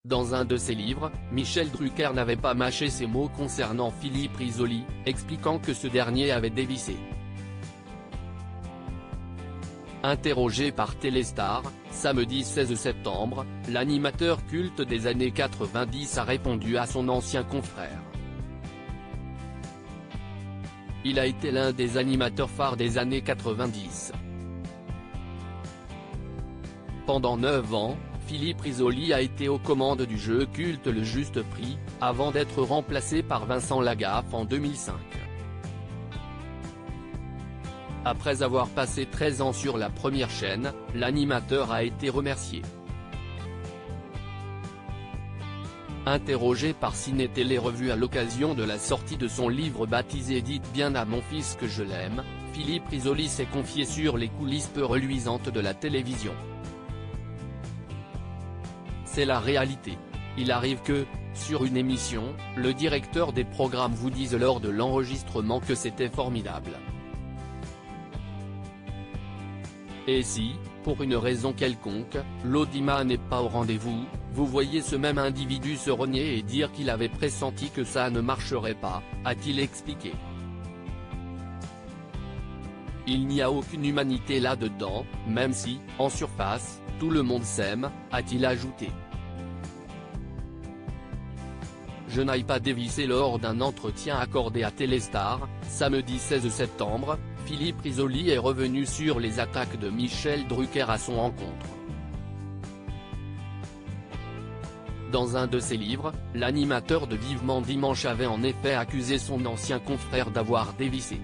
Dans un de ses livres, Michel Drucker n'avait pas mâché ses mots concernant Philippe Risoli, expliquant que ce dernier avait dévissé. Interrogé par Téléstar, samedi 16 septembre, l'animateur culte des années 90 a répondu à son ancien confrère. Il a été l'un des animateurs phares des années 90. Pendant 9 ans, Philippe Risoli a été aux commandes du jeu culte Le Juste Prix, avant d'être remplacé par Vincent Lagaffe en 2005. Après avoir passé 13 ans sur la première chaîne, l'animateur a été remercié. Interrogé par Ciné Télé Revue à l'occasion de la sortie de son livre baptisé « Dites bien à mon fils que je l'aime », Philippe Risoli s'est confié sur les coulisses peu reluisantes de la télévision. C'est la réalité. Il arrive que, sur une émission, le directeur des programmes vous dise lors de l'enregistrement que c'était formidable. Et si, pour une raison quelconque, l'audimat n'est pas au rendez-vous, vous voyez ce même individu se renier et dire qu'il avait pressenti que ça ne marcherait pas, a-t-il expliqué. Il n'y a aucune humanité là-dedans, même si, en surface, tout le monde s'aime, a-t-il ajouté. Je n'aille pas dévisser lors d'un entretien accordé à Téléstar, samedi 16 septembre, Philippe Risoli est revenu sur les attaques de Michel Drucker à son encontre. Dans un de ses livres, l'animateur de Vivement Dimanche avait en effet accusé son ancien confrère d'avoir dévissé.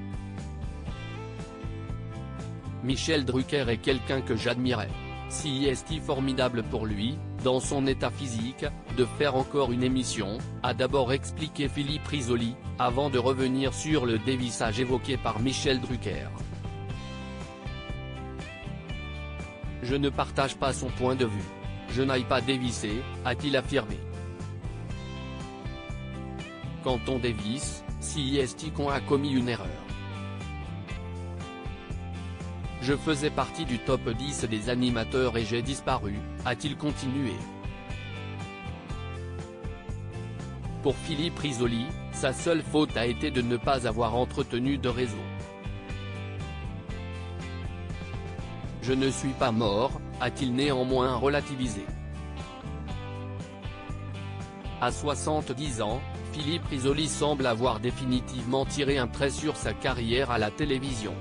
Michel Drucker est quelqu'un que j'admirais. Si est formidable pour lui, dans son état physique, de faire encore une émission, a d'abord expliqué Philippe Risoli, avant de revenir sur le dévissage évoqué par Michel Drucker. Je ne partage pas son point de vue. Je n'aille pas dévisser, a-t-il affirmé. Quand on dévisse, si qu'on a commis une erreur. Je faisais partie du top 10 des animateurs et j'ai disparu, a-t-il continué. Pour Philippe Risoli, sa seule faute a été de ne pas avoir entretenu de réseau. Je ne suis pas mort, a-t-il néanmoins relativisé. À 70 ans, Philippe Risoli semble avoir définitivement tiré un trait sur sa carrière à la télévision.